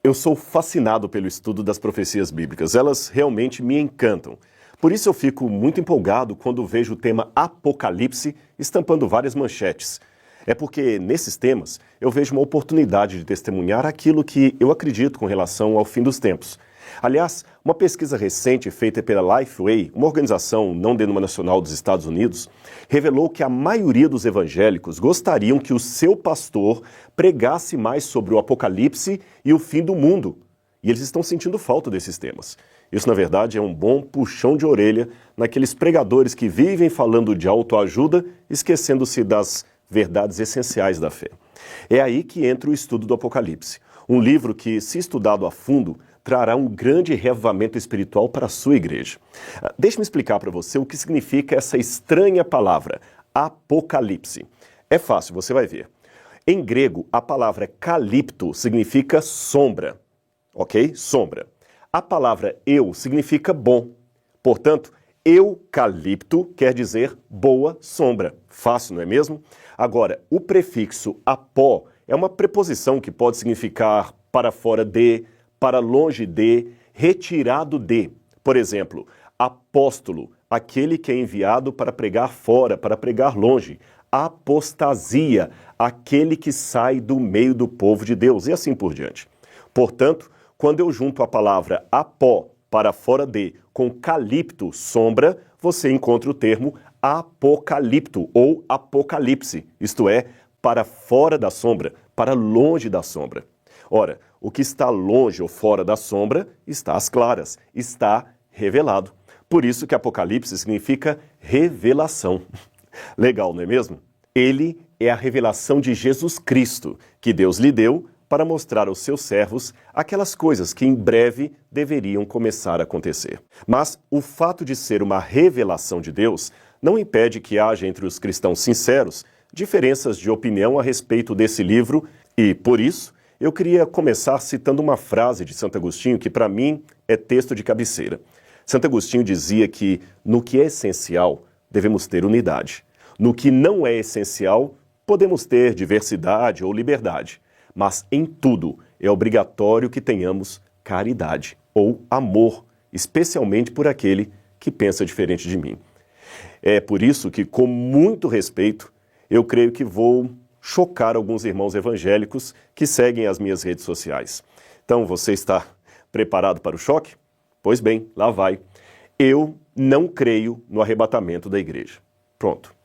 Eu sou fascinado pelo estudo das profecias bíblicas. Elas realmente me encantam. Por isso eu fico muito empolgado quando vejo o tema Apocalipse estampando várias manchetes. É porque, nesses temas, eu vejo uma oportunidade de testemunhar aquilo que eu acredito com relação ao fim dos tempos. Aliás, uma pesquisa recente feita pela Lifeway, uma organização não denominacional dos Estados Unidos, revelou que a maioria dos evangélicos gostariam que o seu pastor pregasse mais sobre o Apocalipse e o fim do mundo. E eles estão sentindo falta desses temas. Isso, na verdade, é um bom puxão de orelha naqueles pregadores que vivem falando de autoajuda, esquecendo-se das verdades essenciais da fé. É aí que entra o estudo do Apocalipse. Um livro que, se estudado a fundo, trará um grande reavivamento espiritual para a sua igreja. Deixe-me explicar para você o que significa essa estranha palavra, Apocalipse. É fácil, você vai ver. Em grego, a palavra calipto significa sombra, ok? Sombra. A palavra eu significa bom. Portanto, eucalipto quer dizer boa sombra. Fácil, não é mesmo? Agora, o prefixo apó é uma preposição que pode significar para fora de, para longe de, retirado de. Por exemplo, apóstolo, aquele que é enviado para pregar fora, para pregar longe. Apostasia, aquele que sai do meio do povo de Deus, e assim por diante. Portanto, quando eu junto a palavra apó, para fora de, com calipto, sombra, você encontra o termo apocalipto ou apocalipse, isto é, para fora da sombra, para longe da sombra. Ora, o que está longe ou fora da sombra está às claras, está revelado. Por isso que Apocalipse significa revelação. Legal, não é mesmo? Ele é a revelação de Jesus Cristo, que Deus lhe deu para mostrar aos seus servos aquelas coisas que em breve deveriam começar a acontecer. Mas o fato de ser uma revelação de Deus não impede que haja entre os cristãos sinceros diferenças de opinião a respeito desse livro e, por isso, eu queria começar citando uma frase de Santo Agostinho que, para mim, é texto de cabeceira. Santo Agostinho dizia que, no que é essencial, devemos ter unidade. No que não é essencial, podemos ter diversidade ou liberdade. Mas, em tudo, é obrigatório que tenhamos caridade ou amor, especialmente por aquele que pensa diferente de mim. É por isso que, com muito respeito, eu creio que vou chocar alguns irmãos evangélicos que seguem as minhas redes sociais. Então, você está preparado para o choque? Pois bem, lá vai. Eu não creio no arrebatamento da igreja. Pronto.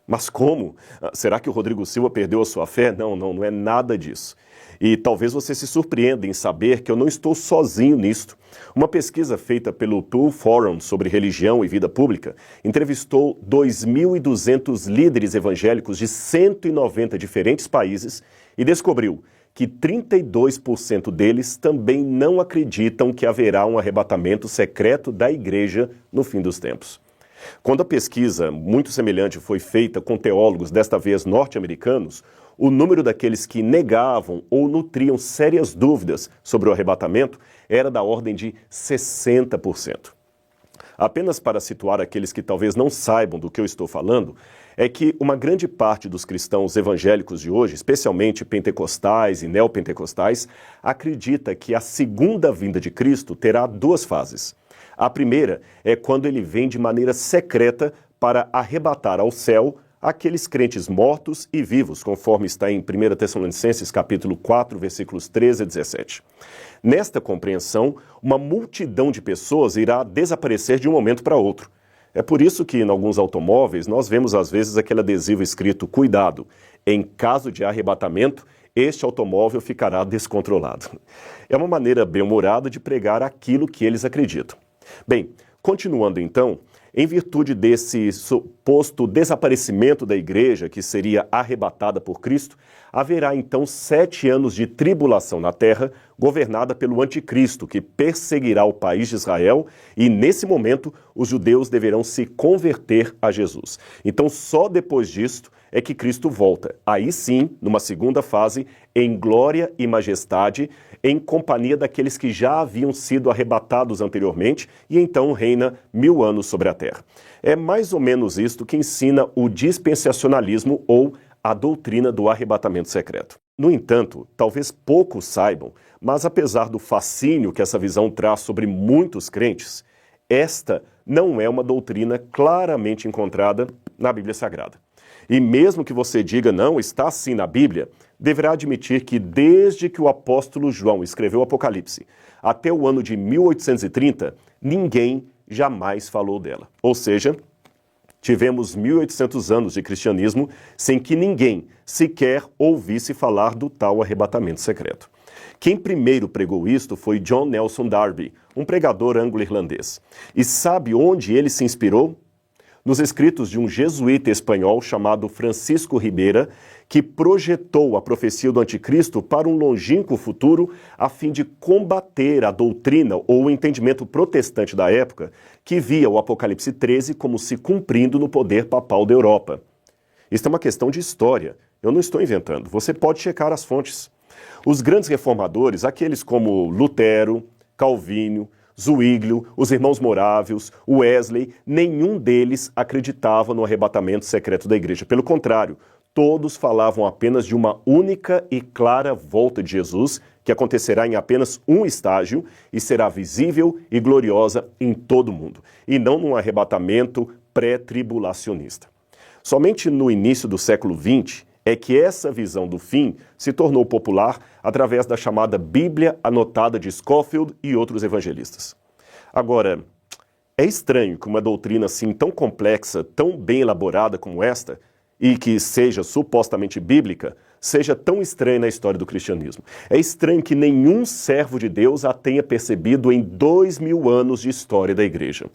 Mas como? Será que o Rodrigo Silva perdeu a sua fé? Não é nada disso. E talvez você se surpreenda em saber que eu não estou sozinho nisto. Uma pesquisa feita pelo Pew Forum sobre religião e vida pública entrevistou 2.200 líderes evangélicos de 190 diferentes países e descobriu que 32% deles também não acreditam que haverá um arrebatamento secreto da igreja no fim dos tempos. Quando a pesquisa muito semelhante foi feita com teólogos, desta vez norte-americanos, o número daqueles que negavam ou nutriam sérias dúvidas sobre o arrebatamento era da ordem de 60%. Apenas para situar aqueles que talvez não saibam do que eu estou falando, é que uma grande parte dos cristãos evangélicos de hoje, especialmente pentecostais e neopentecostais, acredita que a segunda vinda de Cristo terá duas fases. A primeira é quando ele vem de maneira secreta para arrebatar ao céu aqueles crentes mortos e vivos, conforme está em 1 Tessalonicenses capítulo 4, versículos 13 a 17. Nesta compreensão, uma multidão de pessoas irá desaparecer de um momento para outro. É por isso que, em alguns automóveis, nós vemos às vezes aquele adesivo escrito "Cuidado, em caso de arrebatamento, este automóvel ficará descontrolado". É uma maneira bem-humorada de pregar aquilo que eles acreditam. Bem, continuando então, em virtude desse suposto desaparecimento da igreja, que seria arrebatada por Cristo, haverá então 7 anos de tribulação na terra, governada pelo anticristo, que perseguirá o país de Israel, e nesse momento os judeus deverão se converter a Jesus. Então só depois disto é que Cristo volta, aí sim, numa segunda fase, em glória e majestade, em companhia daqueles que já haviam sido arrebatados anteriormente, e então reina 1000 anos sobre a terra. É mais ou menos isto que ensina o dispensacionalismo ou a doutrina do arrebatamento secreto. No entanto, talvez poucos saibam, mas apesar do fascínio que essa visão traz sobre muitos crentes, esta não é uma doutrina claramente encontrada na Bíblia Sagrada. E mesmo que você diga não, está assim na Bíblia, deverá admitir que desde que o apóstolo João escreveu o Apocalipse até o ano de 1830, ninguém jamais falou dela. Ou seja, tivemos 1800 anos de cristianismo sem que ninguém sequer ouvisse falar do tal arrebatamento secreto. Quem primeiro pregou isto foi John Nelson Darby, um pregador anglo-irlandês. E sabe onde ele se inspirou? Nos escritos de um jesuíta espanhol chamado Francisco Ribeira, que projetou a profecia do anticristo para um longínquo futuro a fim de combater a doutrina ou o entendimento protestante da época, que via o Apocalipse 13 como se cumprindo no poder papal da Europa. Isto é uma questão de história. Eu não estou inventando. Você pode checar as fontes. Os grandes reformadores, aqueles como Lutero, Calvino, Zwinglio, os irmãos Morávios, Wesley, nenhum deles acreditava no arrebatamento secreto da igreja. Pelo contrário, todos falavam apenas de uma única e clara volta de Jesus, que acontecerá em apenas um estágio e será visível e gloriosa em todo o mundo, e não num arrebatamento pré-tribulacionista. Somente no início do século XX é que essa visão do fim se tornou popular através da chamada Bíblia Anotada de Scofield e outros evangelistas. Agora, é estranho que uma doutrina assim tão complexa, tão bem elaborada como esta, e que seja supostamente bíblica, seja tão estranha na história do cristianismo. É estranho que nenhum servo de Deus a tenha percebido em 2000 anos de história da igreja.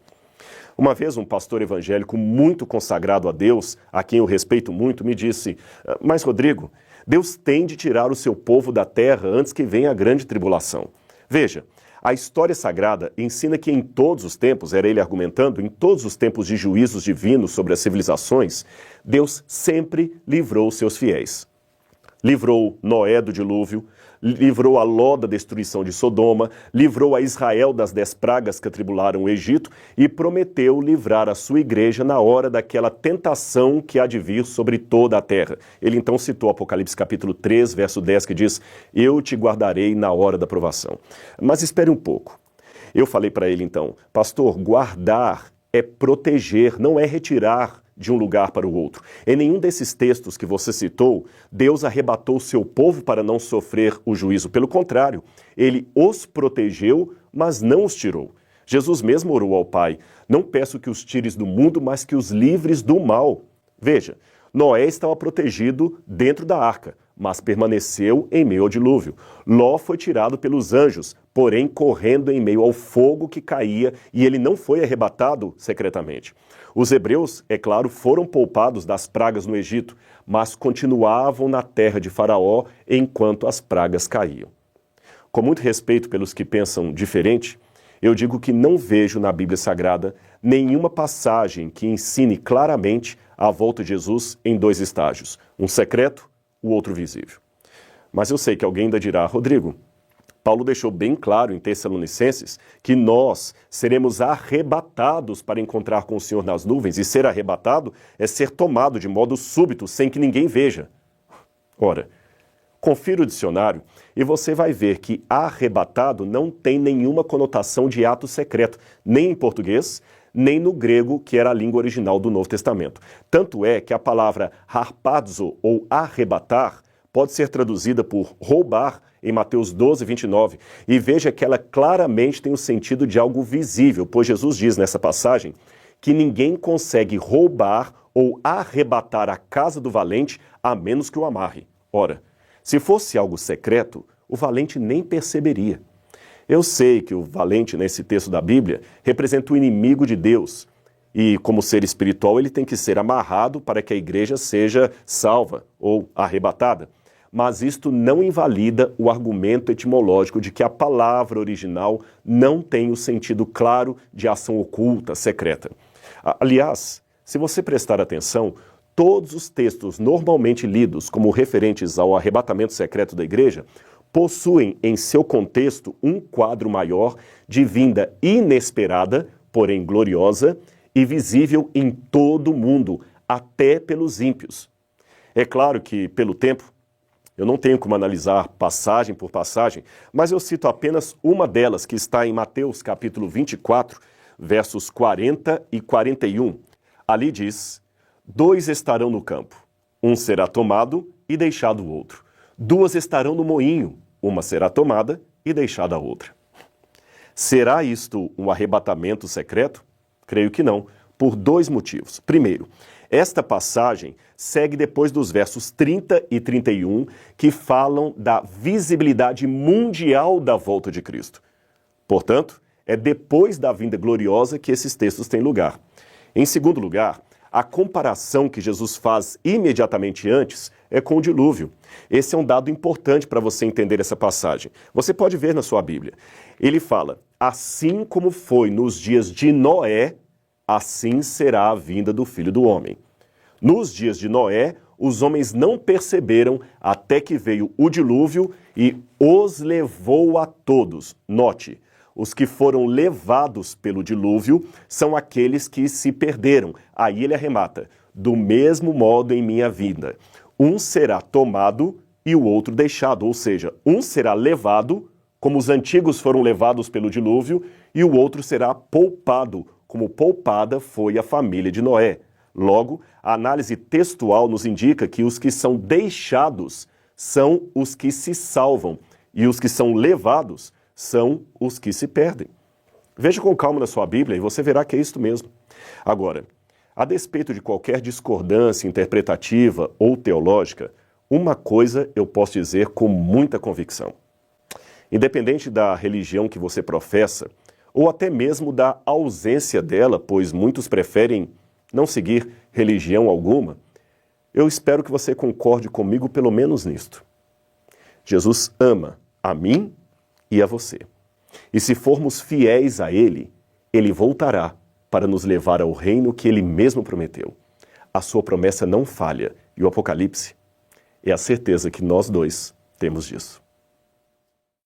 Uma vez um pastor evangélico muito consagrado a Deus, a quem eu respeito muito, me disse: mas Rodrigo, Deus tem de tirar o seu povo da terra antes que venha a grande tribulação. Veja, a história sagrada ensina que em todos os tempos, era ele argumentando, em todos os tempos de juízos divinos sobre as civilizações, Deus sempre livrou os seus fiéis. Livrou Noé do dilúvio, livrou a Ló da destruição de Sodoma, livrou a Israel das 10 pragas que atribularam o Egito e prometeu livrar a sua igreja na hora daquela tentação que há de vir sobre toda a terra. Ele então citou Apocalipse capítulo 3, verso 10, que diz: eu te guardarei na hora da provação. Mas espere um pouco. Eu falei para ele então: pastor, guardar é proteger, não é retirar de um lugar para o outro. Em nenhum desses textos que você citou, Deus arrebatou o seu povo para não sofrer o juízo. Pelo contrário, ele os protegeu, mas não os tirou. Jesus mesmo orou ao Pai: não peço que os tires do mundo, mas que os livres do mal. Veja, Noé estava protegido dentro da arca, mas permaneceu em meio ao dilúvio. Ló foi tirado pelos anjos, porém correndo em meio ao fogo que caía, e ele não foi arrebatado secretamente. Os hebreus, é claro, foram poupados das pragas no Egito, mas continuavam na terra de Faraó enquanto as pragas caíam. Com muito respeito pelos que pensam diferente, eu digo que não vejo na Bíblia Sagrada nenhuma passagem que ensine claramente a volta de Jesus em 2 estágios, um secreto, o outro visível. Mas eu sei que alguém ainda dirá: Rodrigo, Paulo deixou bem claro em Tessalonicenses que nós seremos arrebatados para encontrar com o Senhor nas nuvens, e ser arrebatado é ser tomado de modo súbito, sem que ninguém veja. Ora, confira o dicionário e você vai ver que arrebatado não tem nenhuma conotação de ato secreto, nem em português, nem no grego, que era a língua original do Novo Testamento. Tanto é que a palavra harpazo, ou arrebatar, pode ser traduzida por roubar em Mateus 12, 29. E veja que ela claramente tem o sentido de algo visível, pois Jesus diz nessa passagem que ninguém consegue roubar ou arrebatar a casa do valente a menos que o amarre. Ora, se fosse algo secreto, o valente nem perceberia. Eu sei que o valente nesse texto da Bíblia representa o inimigo de Deus. E como ser espiritual, ele tem que ser amarrado para que a igreja seja salva ou arrebatada. Mas isto não invalida o argumento etimológico de que a palavra original não tem o sentido claro de ação oculta, secreta. Aliás, se você prestar atenção, todos os textos normalmente lidos como referentes ao arrebatamento secreto da igreja possuem em seu contexto um quadro maior de vinda inesperada, porém gloriosa, e visível em todo o mundo, até pelos ímpios. É claro que, pelo tempo, Eu não tenho como analisar passagem por passagem, mas eu cito apenas uma delas, que está em Mateus capítulo 24, versos 40 e 41. Ali diz: 2 estarão no campo, um será tomado e deixado o outro. 2 estarão no moinho, uma será tomada e deixada a outra. Será isto um arrebatamento secreto? Creio que não, por 2 motivos. Primeiro, esta passagem segue depois dos versos 30 e 31, que falam da visibilidade mundial da volta de Cristo. Portanto, é depois da vinda gloriosa que esses textos têm lugar. Em segundo lugar, a comparação que Jesus faz imediatamente antes é com o dilúvio. Esse é um dado importante para você entender essa passagem. Você pode ver na sua Bíblia. Ele fala: assim como foi nos dias de Noé, assim será a vinda do Filho do Homem. Nos dias de Noé, os homens não perceberam até que veio o dilúvio e os levou a todos. Note, os que foram levados pelo dilúvio são aqueles que se perderam. Aí ele arremata: do mesmo modo em minha vida. Um será tomado e o outro deixado. Ou seja, um será levado, como os antigos foram levados pelo dilúvio, e o outro será poupado, como poupada foi a família de Noé. Logo, a análise textual nos indica que os que são deixados são os que se salvam, e os que são levados são os que se perdem. Veja com calma na sua Bíblia e você verá que é isto mesmo. Agora, a despeito de qualquer discordância interpretativa ou teológica, uma coisa eu posso dizer com muita convicção. Independente da religião que você professa, ou até mesmo da ausência dela, pois muitos preferem não seguir religião alguma, eu espero que você concorde comigo pelo menos nisto. Jesus ama a mim e a você. E se formos fiéis a Ele, Ele voltará para nos levar ao reino que Ele mesmo prometeu. A sua promessa não falha, e o Apocalipse é a certeza que nós dois temos disso.